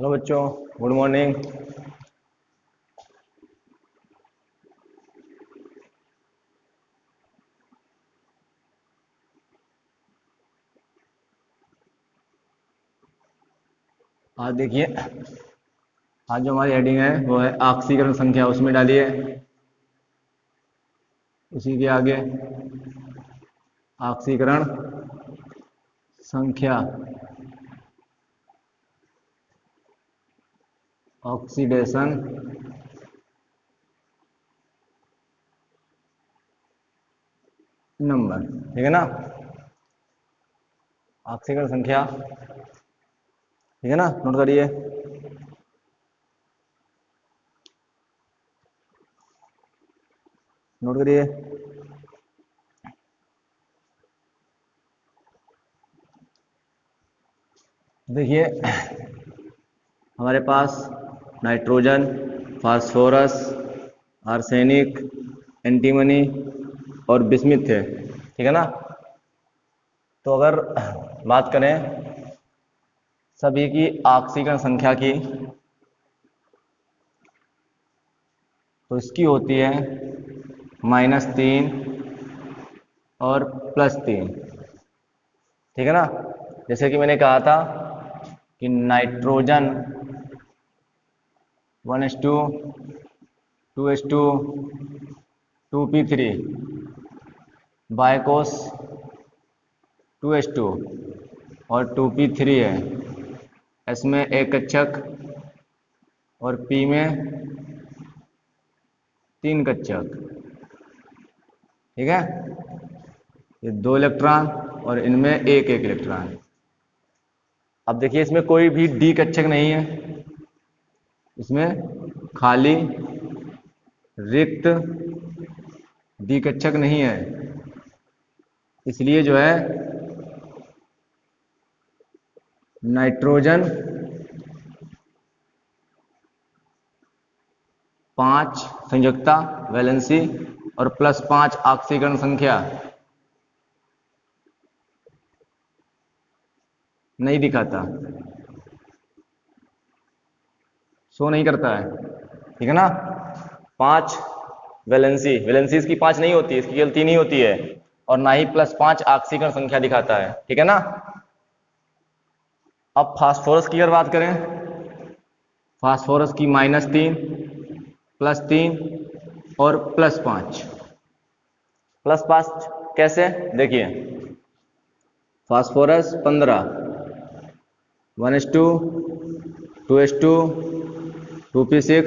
Hello बच्चों, good morning. आज देखिए, आज जो हमारी हेडिंग है वो है ऑक्सीकरण संख्या, उसमें डालिए। उसी के आगे ऑक्सीकरण संख्या, ऑक्सीडेशन नंबर, ठीक है ना। ऑक्सीकरण संख्या, ठीक है ना, नोट करिए। नोट करिए। देखिए, हमारे पास नाइट्रोजन, फास्फोरस, आर्सेनिक, एंटीमनी और बिस्मिथ थे, ठीक है ना। तो अगर बात करें सभी की ऑक्सीकरण संख्या की, तो इसकी होती है -3 और +3, ठीक है ना। जैसे कि मैंने कहा था कि nitrogen 1s2 2s2 2p3, बायकोस 2s2 और 2p3 है। एस में एक कक्षक और पी में 3 कक्षक, ठीक है। ये 2 इलेक्ट्रॉन और इनमें एक इलेक्ट्रॉन। अब देखिए, इसमें कोई भी डी कक्षक नहीं है, इसमें खाली रिक्त डी कक्षक नहीं है, इसलिए जो है नाइट्रोजन 5 संयुक्ता वैलेंसी और +5 ऑक्सीकरण संख्या नहीं दिखाता, शो नहीं करता है, ठीक है ना। 5 वैलेंसी इसकी 5 नहीं होती, इसकी केवल 3 ही होती है, और ना ही +5 ऑक्सीकरण संख्या दिखाता है, ठीक है ना। अब फास्फोरस की अगर बात करें, फास्फोरस की -3, +3 और +5। +5 कैसे, देखिए, phosphorus 15, 1s2 2s2 2p6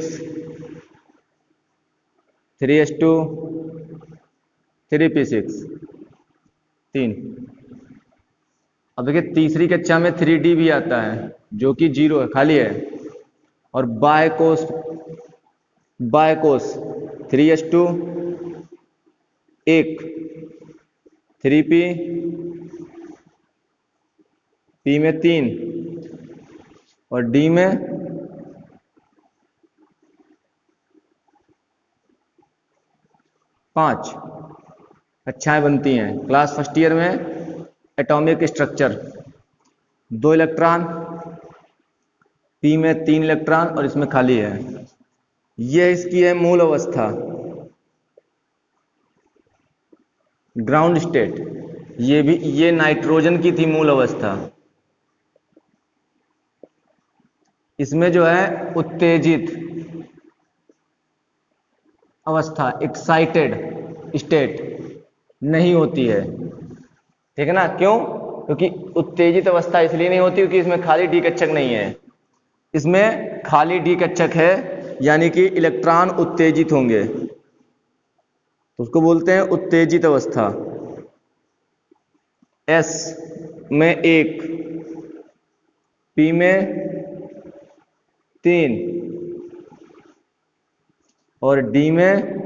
3s2 3p6 3। अब देखिए, तीसरी कक्षा में 3d भी आता है जो कि 0 है, खाली है। और बायकोस 3s2 1 3p, p में 3 और d में 5 कक्षाएं बनती हैं। क्लास फर्स्ट ईयर में एटॉमिक स्ट्रक्चर, 2 इलेक्ट्रॉन, p में 3 इलेक्ट्रॉन और इसमें खाली है। यह इसकी है मूल अवस्था, ग्राउंड स्टेट। ये नाइट्रोजन की थी मूल अवस्था। इसमें जो है उत्तेजित अवस्था, एक्साइटेड स्टेट नहीं होती है, ठीक है ना। क्यों? क्योंकि उत्तेजित अवस्था इसलिए नहीं होती क्योंकि इसमें खाली डी कक्षक नहीं है। इसमें खाली डी कक्षक है, यानी कि इलेक्ट्रॉन उत्तेजित होंगे, तो उसको बोलते हैं उत्तेजित अवस्था। एस में 1, पी में 3 और डी में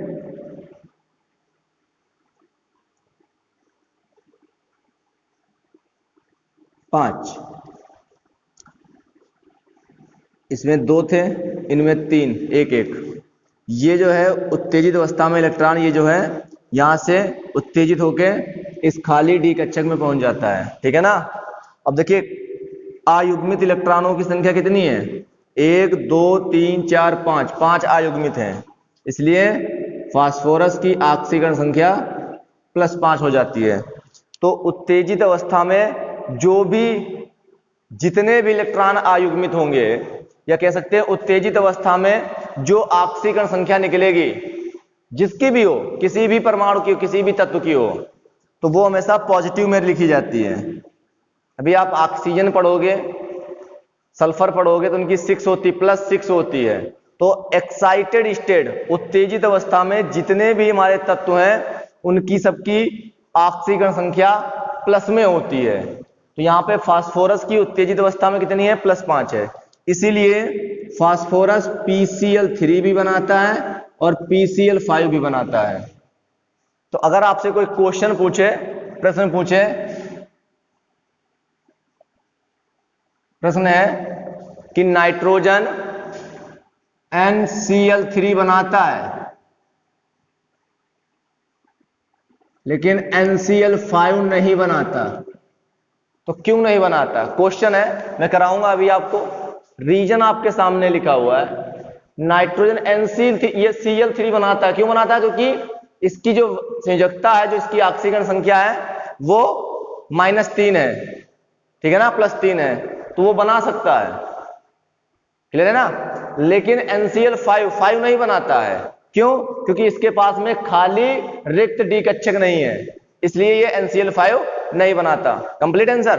5। इसमें 2 थे, इनमें 3, 1। ये जो है उत्तेजित अवस्था में इलेक्ट्रॉन, ये जो है यहां से उत्तेजित होके इस खाली डी कक्षक में पहुंच जाता है, ठीक है ना। अब देखिए, अयुग्मित इलेक्ट्रॉनों की संख्या कितनी है? 1 2 3 4 5 5 अयुग्मित हैं, इसलिए फास्फोरस की ऑक्सीकरण संख्या +5 हो जाती है। तो उत्तेजित अवस्था में जो भी जितने भी इलेक्ट्रॉन अयुग्मित होंगे, या कह सकते हैं उत्तेजित अवस्था में जो ऑक्सीकरण संख्या निकलेगी, जिसकी भी हो, किसी भी परमाणु की हो, किसी भी तत्व की हो, तो वो हमेशा पॉजिटिव में लिखी जाती है। अभी आप ऑक्सीजन पढ़ोगे, सल्फर पढ़ोगे तो उनकी 6 होती, +6 होती है। तो एक्साइटेड स्टेट, उत्तेजित अवस्था में जितने भी हमारे तत्व हैं उनकी सबकी ऑक्सीकरण संख्या प्लस में होती है। तो यहाँ पे फास्फोरस की उत्तेजित अवस्था में कितनी है? +5 है। इसीलिए फास्फोरस PCl3 भी बनाता है और PCl5 भी बनाता है। तो अगर आपसे कोई क्वेश्चन पूछे, प्रश्न पूछे, प्रश्न है कि नाइट्रोजन NCl3 बनाता है लेकिन NCl5 नहीं बनाता, तो क्यों नहीं बनाता? क्वेश्चन है, मैं कराऊंगा अभी आपको। रीजन आपके सामने लिखा हुआ है। नाइट्रोजन ये Cl3 बनाता है, क्यों बनाता है? क्योंकि इसकी जो संयोजकता है, जो इसकी ऑक्सीकरण संख्या है वो -3 है, ठीक है ना, +3 है, तो वो बना सकता है, क्लियर है ना। लेकिन NCl5 नहीं बनाता है, क्यों? क्योंकि इसके पास में खाली रिक्त डी कक्षक नहीं है, इसलिए ये NCl5 नहीं बनाता। Complete answer.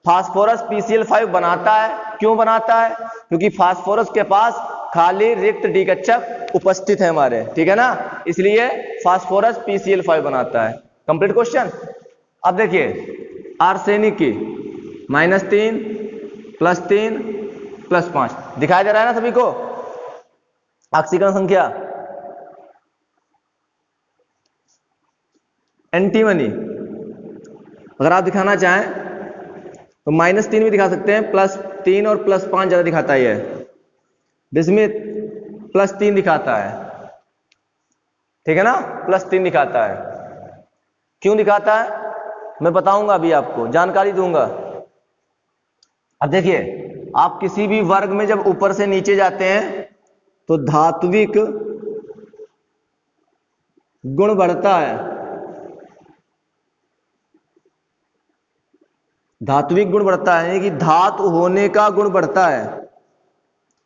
फास्फोरस PCl5 बनाता है, क्यों बनाता है? क्योंकि फास्फोरस के पास खाली रिक्त डी कक्षक उपस्थित है हमारे, ठीक है ना, इसलिए फास्फोरस PCl5 बनाता है। Complete question. अब देखिए आर्सेनिक की -3 +3 +5 दिखाया जा रहा है ना सभी को ऑक्सीकरण संख्या। एंटीमनी अगर आप दिखाना चाहें तो -3 भी दिखा सकते हैं, +3 और +5 ज्यादा दिखाता है। बिस्मिथ +3 दिखाता है, ठीक है ना, +3 दिखाता है। क्यों दिखाता है मैं बताऊंगा, अभी आपको जानकारी दूंगा। अब देखिए आप किसी भी वर्ग में जब ऊपर से नीचे जाते हैं तो धात्विक गुण बढ़ता है, धात्विक गुण बढ़ता है, यानी कि धातु होने का गुण बढ़ता है।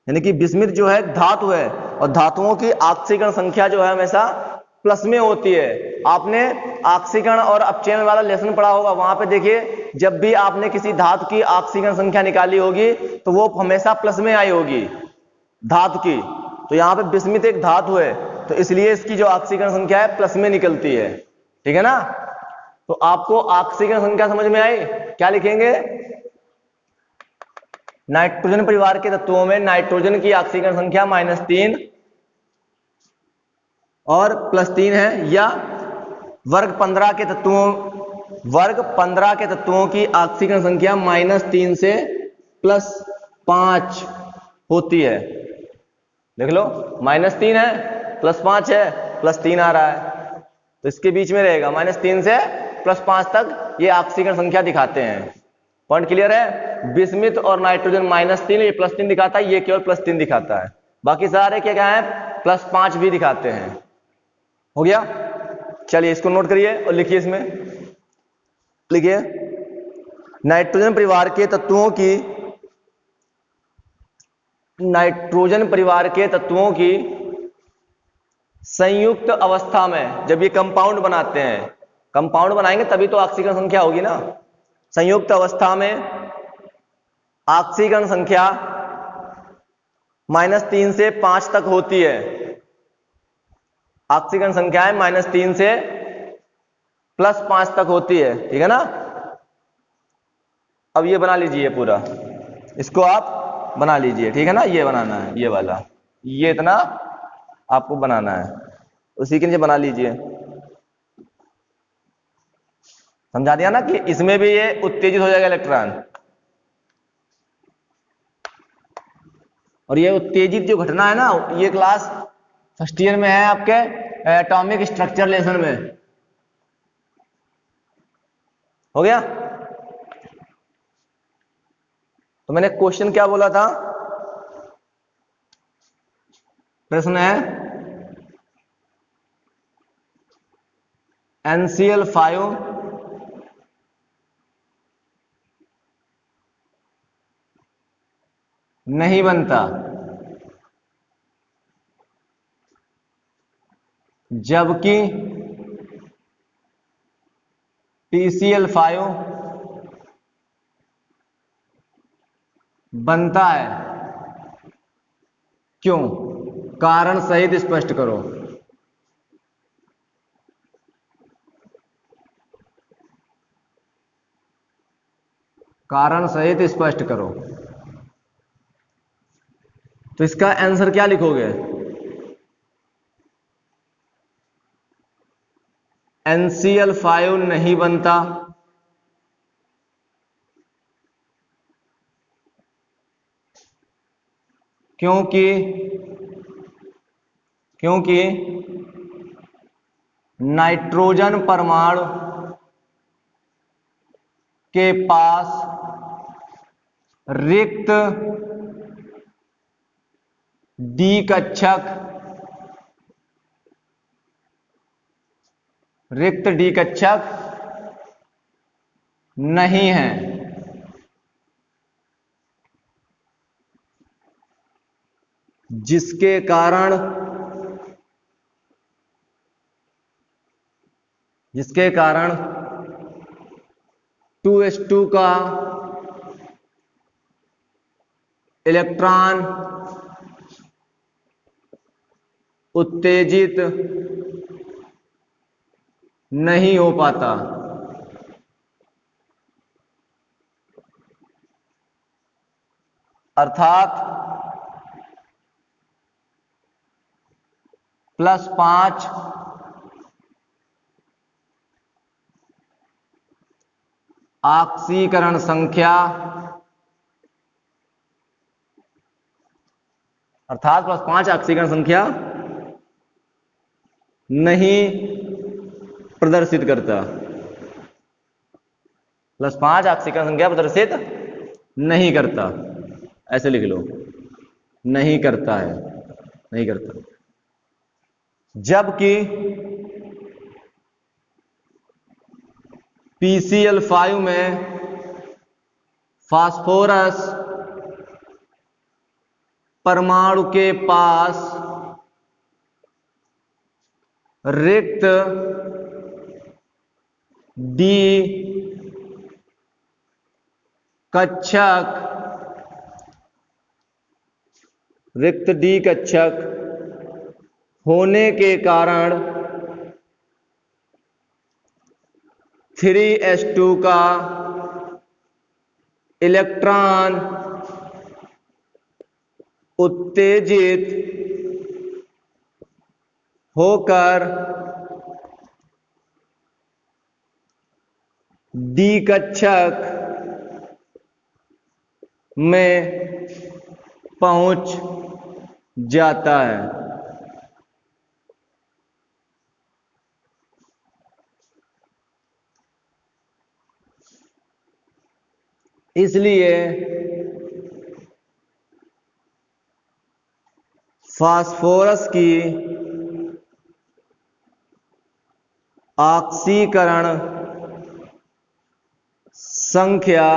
यानी कि बिस्मिथ जो है धातु है, और धातुओं की ऑक्सीकरण संख्या जो है हमेशा प्लस में होती है। आपने ऑक्सीकरण और अपचयन वाला लेसन पढ़ा होगा, वहां पे देखिए जब भी आपने किसी धातु की ऑक्सीकरण संख्या निकाली होगी तो वो हमेशा प्लस में आई होगी धातु की। तो यहाँ पे बिस्मिथ एक धातु है, तो इसलिए इसकी जो ऑक्सीकरण संख्या है प्लस में निकलती है, ठीक है ना। तो आपको ऑक्सीकरण संख्या समझ में आई? क्या लिखेंगे? नाइट्रोजन परिवार के तत्वों में नाइट्रोजन की ऑक्सीकरण संख्या -3 और +3 है, या वर्ग 15 के तत्वों की ऑक्सीकरण संख्या -3 से +5 होती है। देख लो, -3 है, +5 है, +3 आ रहा है, तो इसके बीच में रहेगा, -3 से +5 तक ये ऑक्सीकरण संख्या दिखाते हैं। पॉइंट क्लियर है? बिस्मिथ और नाइट्रोजन -3, ये +3 दिखाता है, ये केवल +3 दिखाता है, बाकी सारे क्या है +5 भी दिखाते हैं। हो गया? चलिए इसको नोट करिए और लिखिए, इसमें लिखिए नाइट्रोजन परिवार के तत्वों की संयुक्त अवस्था में जब ये कंपाउंड बनाते हैं, कंपाउंड बनाएंगे तभी तो ऑक्सीकरण संख्या होगी ना। संयुक्त अवस्था में ऑक्सीकरण संख्या -3 से 5 तक होती है। ऑक्सीकरण संख्या है -3 से +5 तक होती है, ठीक है ना। अब ये बना लीजिए पूरा, इसको आप बना लीजिए, ठीक है ना। ये बनाना है, ये वाला, ये इतना आपको बनाना है, उसी के नीचे बना लीजिए। समझा दिया ना कि इसमें भी ये उत्तेजित हो जाएगा इलेक्ट्रॉन, और ये उत्तेजित जो घटना है ना, ये क्लास फर्स्ट ईयर में है आपके एटॉमिक स्ट्रक्चर लेसन में। हो गया? तो मैंने क्वेश्चन क्या बोला था? प्रश्न है NCl5 नहीं बनता जबकि PCl5 बनता है। क्यों? कारण सहित स्पष्ट करो। कारण सहित स्पष्ट करो। तो इसका आंसर क्या लिखोगे? NCl5 नहीं बनता क्योंकि नाइट्रोजन परमाणु के पास रिक्त डी कक्षक नहीं है, जिसके कारण 2s2 का इलेक्ट्रॉन उत्तेजित नहीं हो पाता। अर्थात +5 ऑक्सीकरण संख्या नहीं प्रदर्शित करता। +5 ऑक्सीकरण संख्या प्रदर्शित नहीं करता। ऐसे लिख लो, नहीं करता है, नहीं करता। जबकि PCl5 में फास्फोरस परमाणु के पास रिक्त डी कक्षक होने के कारण 3s2 का इलेक्ट्रॉन उत्तेजित होकर डी कक्षक में पहुंच जाता है। इसलिए फास्फोरस की ऑक्सीकरण संख्या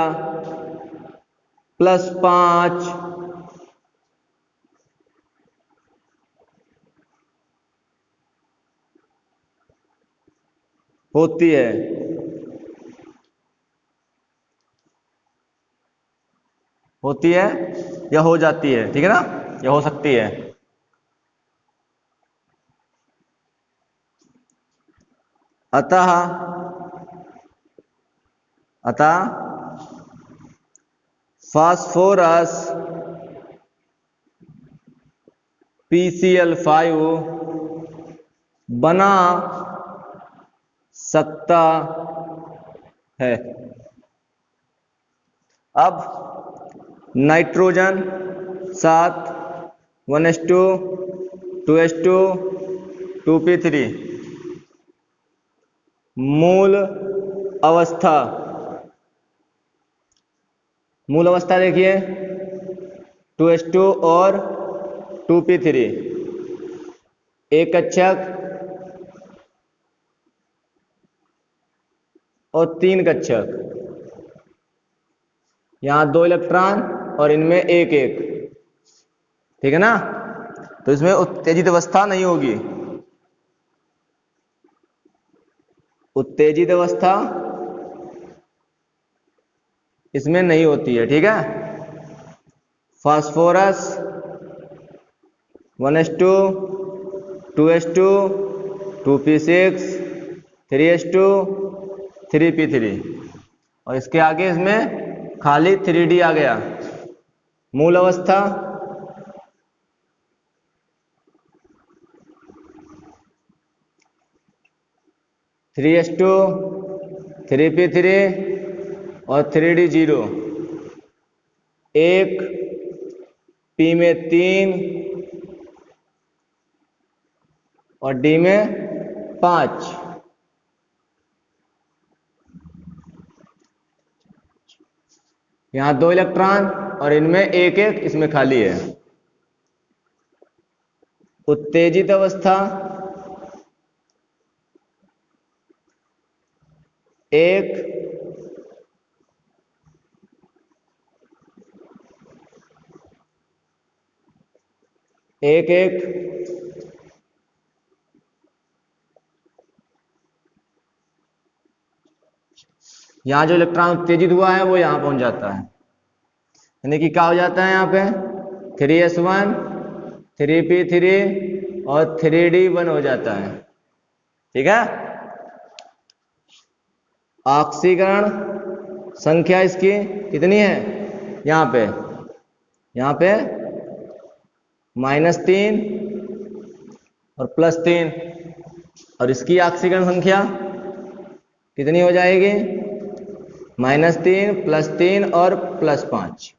+5 होती है। या हो जाती है, ठीक है ना, या हो सकती है। अतः फास्फोरस PCl5 बना सकता है। अब नाइट्रोजन 7 1s2 2s2 2p3 मूल अवस्था देखिए 2s2 और 2p3 एक कक्षक और 3 कक्षक, यहां 2 इलेक्ट्रॉन और इनमें एक एक, ठीक है ना। तो इसमें उत्तेजित अवस्था नहीं होगी, उत्तेजित अवस्था इसमें नहीं होती है, ठीक है। Phosphorus 1s2 2s2 2p6 3s2 3p3 और इसके आगे इसमें खाली 3d आ गया। मूल अवस्था थ्री एस टू 3p3 और 3d0, एक पी में 3 और डी में 5। यहां 2 इलेक्ट्रॉन और इनमें एक एक, इसमें खाली है। उत्तेजित अवस्था एक एक एक, यहां जो इलेक्ट्रॉन उत्तेजित हुआ है वो यहां पहुंच जाता है, यानी कि क्या हो जाता है यहां पे 3s1 3p3 और 3d1 हो जाता है, ठीक है। ऑक्सीकरण संख्या इसकी कितनी है यहां पे -3 और +3 और इसकी ऑक्सीकरण संख्या कितनी हो जाएगी -3 +3 और +5।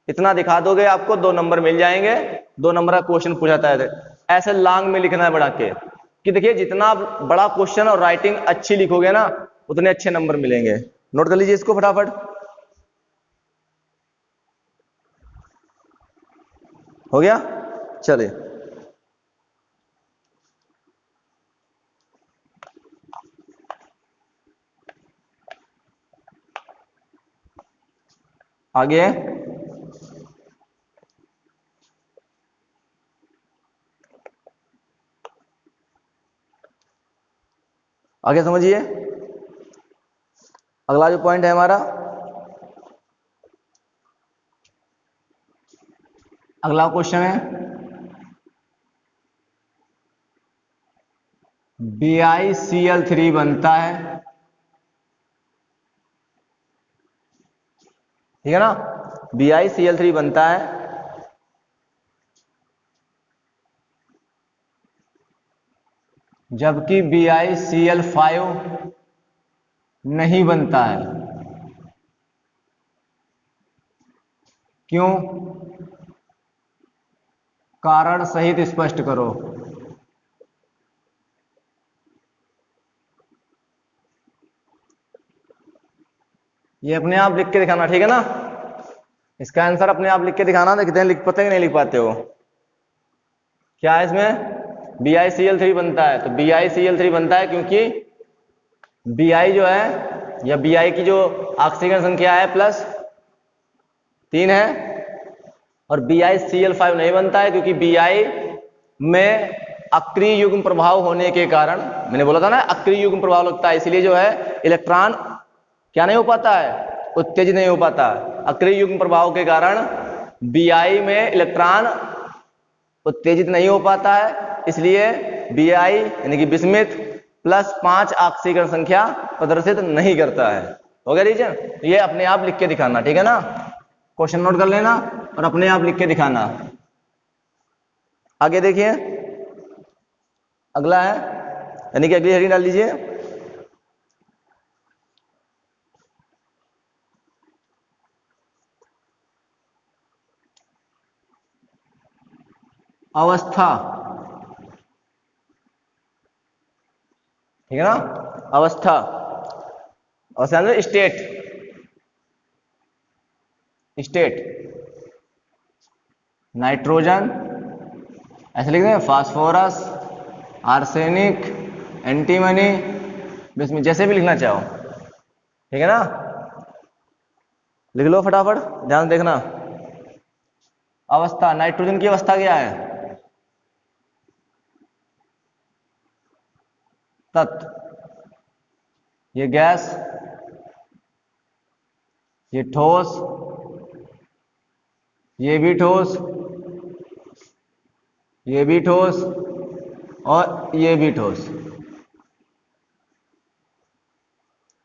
इतना दिखा दोगे आपको 2 नंबर मिल जाएंगे। 2 नंबर का क्वेश्चन पूछाता है, ऐसे लॉन्ग में लिखना है बढ़ा के कि देखिए जितना बड़ा क्वेश्चन और राइटिंग अच्छी लिखोगे ना उतने अच्छे नंबर मिलेंगे। नोट कर लीजिए इसको फटाफट। हो गया, चलिए आगे। आगे समझिए, अगला जो पॉइंट है हमारा, अगला क्वेश्चन है BiCl3 बनता है, ठीक है ना। BiCl3 बनता है जबकि BiCl5 नहीं बनता है। क्यों? कारण सहित स्पष्ट करो। ये अपने आप लिख के दिखाना, ठीक है ना। इसका आंसर अपने आप लिख के दिखाना, देखते हैं लिख पाते हैं कि नहीं लिख पाते हो। क्या है इसमें BiCl3 बनता है, तो BiCl3 बनता है क्योंकि Bi जो है या Bi की जो ऑक्सीजन संख्या है +3 है और BiCl5 नहीं बनता है क्योंकि Bi में अक्रिय युग्म प्रभाव होने के कारण, मैंने बोला था ना अक्रिय युग्म प्रभाव लगता है, इसलिए जो है इलेक्ट्रॉन क्या नहीं हो पाता है, उत्तेजित नहीं हो पाता। अक्रिय युग्म प्रभाव के कारण Bi में इलेक्ट्रॉन उत्तेजित नहीं हो पाता है, इसलिए Bi यानी कि बिस्मिथ +5 ऑक्सीकरण संख्या प्रदर्शित नहीं करता है। हो गया रीजन। ये अपने आप लिख के दिखाना, ठीक है ना। क्वेश्चन नोट कर लेना और अपने आप लिख के दिखाना। आगे देखिए, अगला है, यानी कि अगली हेडिंग डाल लीजिए अवस्था, ठीक है ना। अवस्था और स्टेट, स्टेट नाइट्रोजन ऐसे लिख दें, फास्फोरस, आर्सेनिक, एंटीमनी, बिस्मिथ, जैसे भी लिखना चाहो, ठीक है ना। लिख लो फटाफट, ध्यान से देखना। अवस्था, नाइट्रोजन की अवस्था क्या है? तत्व, ये गैस, ये ठोस, ये भी ठोस, ये भी ठोस और ये भी ठोस।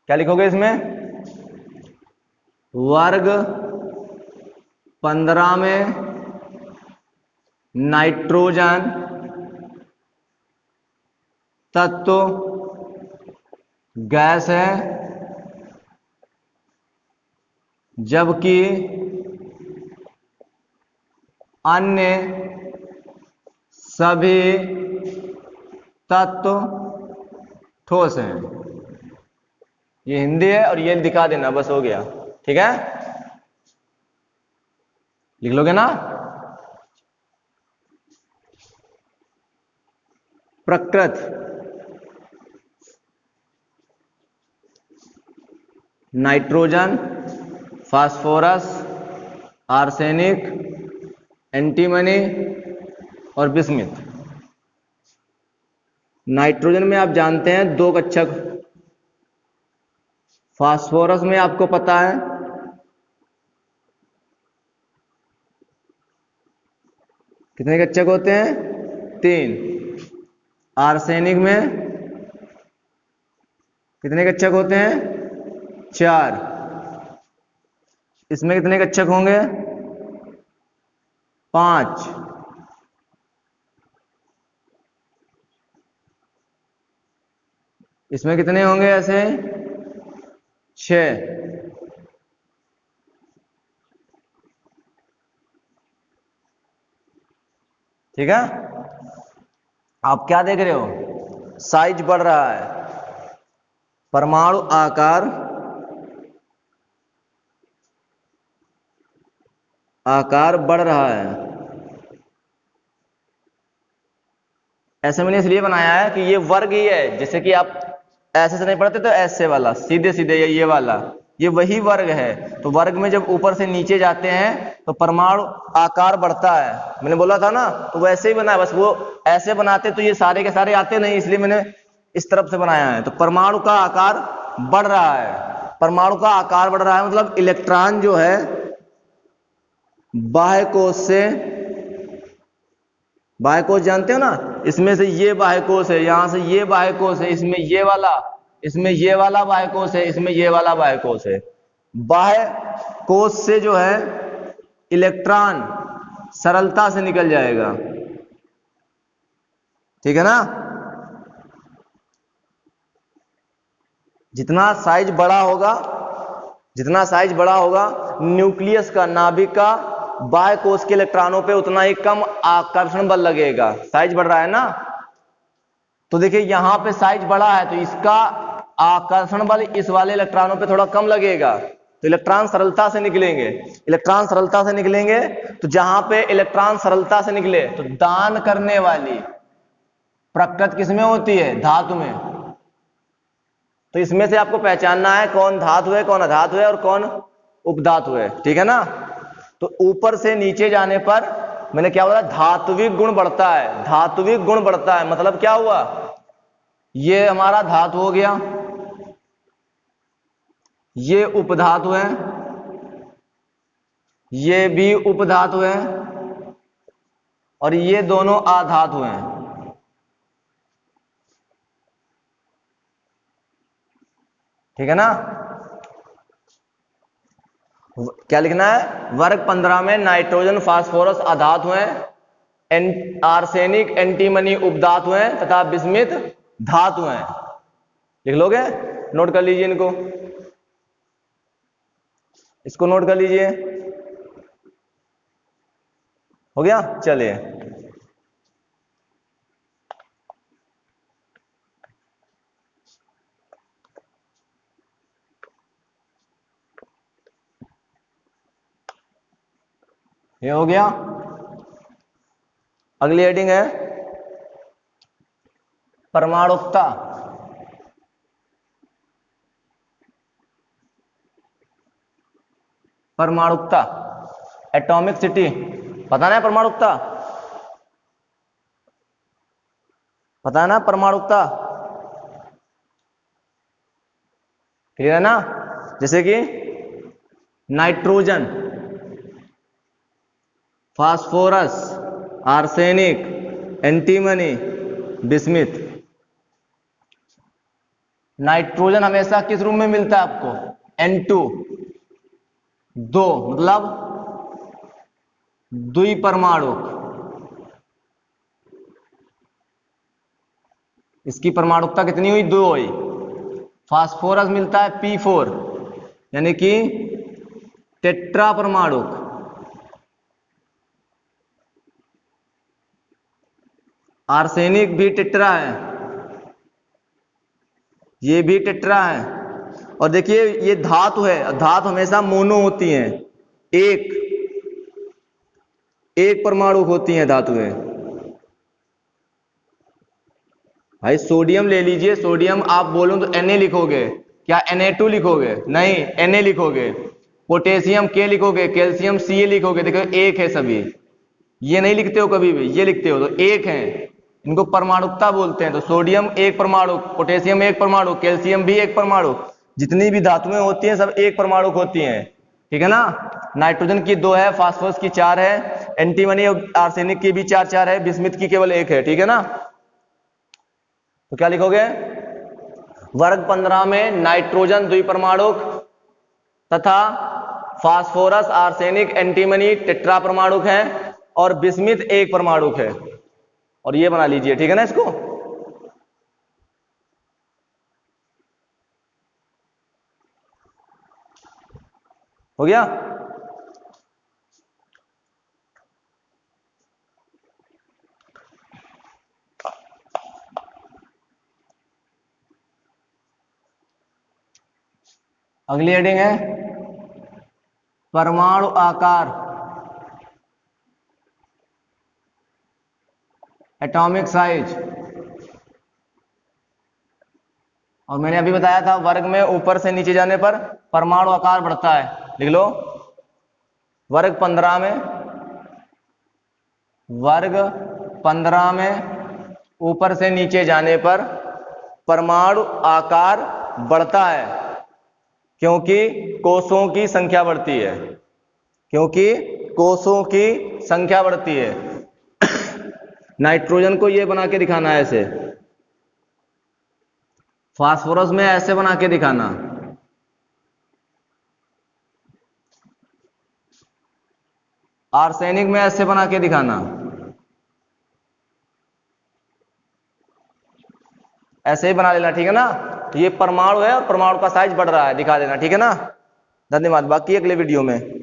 क्या लिखोगे इसमें? वर्ग 15 में नाइट्रोजन तत्व गैस है, जबकि अन्य सभी तत्व ठोस हैं। ये हिंदी है और ये दिखा देना, बस हो गया, ठीक है। लिख लोगे ना? प्रकृति, नाइट्रोजन, फास्फोरस, आर्सेनिक, एंटीमनी और बिस्मिथ। नाइट्रोजन में आप जानते हैं 2 कक्षक, फास्फोरस में आपको पता है कितने कक्षक होते हैं? 3। आर्सेनिक में कितने कक्षक होते हैं? 4। इसमें कितने कक्षक होंगे? 5। इसमें कितने होंगे ऐसे? 6। ठीक है। आप क्या देख रहे हो? साइज बढ़ रहा है, परमाणु आकार बढ़ रहा है। ऐसे मैंने इसलिए बनाया है कि ये वर्ग ही है, जैसे कि आप ऐसे से नहीं पढ़ते तो ऐसे वाला, सीधे सीधे ये वाला, ये वही वर्ग है। तो वर्ग में जब ऊपर से नीचे जाते हैं तो परमाणु आकार बढ़ता है। मैंने बोला था ना, तो वैसे ही बना है, बस वो ऐसे बनाते तो ये सारे के सारे आते नहीं, इसलिए मैंने इस तरफ से बनाया है। तो परमाणु का आकार बढ़ रहा है, परमाणु का आकार बढ़ रहा है मतलब इलेक्ट्रॉन जो है बाह्य कोश से, बाह्य कोश जानते हो ना, इसमें से ये बाह्य कोश है, यहां से ये बाह्य कोश है, इसमें ये वाला, इसमें ये वाला बाह्य कोश है, इसमें ये वाला बाह्य कोश है। बाह्य कोश से जो है इलेक्ट्रॉन सरलता से निकल जाएगा, ठीक है ना। जितना साइज बड़ा होगा, जितना साइज बड़ा होगा न्यूक्लियस का, नाभिक का, बाह्य कोश के इलेक्ट्रॉनों पे उतना ही कम आकर्षण बल लगेगा। साइज बढ़ रहा है ना, तो देखिए यहां पे साइज बड़ा है तो इसका आकर्षण बल इस वाले इलेक्ट्रॉनों पे थोड़ा कम लगेगा, तो इलेक्ट्रॉन सरलता से निकलेंगे। इलेक्ट्रॉन सरलता से निकलेंगे तो जहां पे इलेक्ट्रॉन सरलता से निकले तो दान करने वाली प्रकृति किसमें होती है? धातु में। तो इसमें से आपको पहचानना है कौन धातु है, कौन अधातु है और कौन उपधातु है, ठीक है ना। तो ऊपर से नीचे जाने पर मैंने क्या बोला? धात्विक गुण बढ़ता है, धात्विक गुण बढ़ता है मतलब क्या हुआ? ये हमारा धातु हो गया, ये उपधातु है, ये भी उपधातु है और ये दोनों आधातु हैं, ठीक है ना। क्या लिखना है? वर्ग 15 में नाइट्रोजन फास्फोरस अधातु हैं, आर्सेनिक एंटीमनी उपधातु हैं तथा बिस्मिथ धातु हैं। लिख लोगे? नोट कर लीजिए इनको, इसको नोट कर लीजिए। हो गया? चलिए ये हो गया। अगली हेडिंग है परमाणुकता। परमाणुकता, एटॉमिक सिटी, पता ना परमाणुकता, पता है ना परमाणुकता, क्लियर है ना। जैसे कि nitrogen, phosphorus, arsenic, antimony, bismuth. Nitrogen हमेशा किस रूप में मिलता है आपको? N2, 2, मतलब द्विपरमाणुक। इसकी परमाणुकता कितनी हुई? 2 हुई। फास्फोरस मिलता है P4, यानी कि टेट्रा परमाणुक। आर्सेनिक भी टेट्रा है, ये भी टेट्रा है। और देखिए ये धातु है, धातु हमेशा मोनो होती हैं, एक परमाणु होती हैं धातुएं। भाई सोडियम ले लीजिए, सोडियम आप बोलो तो Na लिखोगे क्या? Na2 लिखोगे? नहीं, Na लिखोगे। पोटेशियम K लिखोगे, कैल्शियम Ca लिखोगे। देखो एक है सभी, ये नहीं लिखते हो कभी भी, ये लिखते हो तो एक है। इनको परमाणुकता बोलते हैं। तो सोडियम एक परमाणु, पोटेशियम एक परमाणु, कैल्शियम भी एक परमाणु। जितनी भी धातुएं होती हैं सब एक परमाणु होती हैं, ठीक है ना। नाइट्रोजन की 2 है, फास्फोरस की 4 है, एंटीमनी और आर्सेनिक की भी 4 है, बिस्मिथ की केवल 1 है, ठीक है ना। तो क्या लिखोगे? वर्ग 15 में नाइट्रोजन द्विपरमाणुक तथा फास्फोरस, आर्सेनिक, एंटीमनी टेट्रा परमाणुक है और बिस्मिथ एक परमाणुक है। और ये बना लीजिए, ठीक है ना। इसको हो गया। अगली हेडिंग है परमाणु आकार, एटॉमिक साइज। और मैंने अभी बताया था वर्ग में ऊपर से नीचे जाने पर परमाणु आकार बढ़ता है, लिख लो। वर्ग 15 में ऊपर से नीचे जाने पर परमाणु आकार बढ़ता है, क्योंकि कोषों की संख्या बढ़ती है, क्योंकि कोषों की संख्या बढ़ती है। नाइट्रोजन को ये बना के दिखाना है ऐसे, फास्फोरस में ऐसे बना के दिखाना, आर्सेनिक में ऐसे बना के दिखाना, ऐसे ही बना लेना, ठीक है ना। तो ये परमाणु है और परमाणु का साइज बढ़ रहा है, दिखा देना, ठीक है ना। धन्यवाद, बाकी अगले वीडियो में।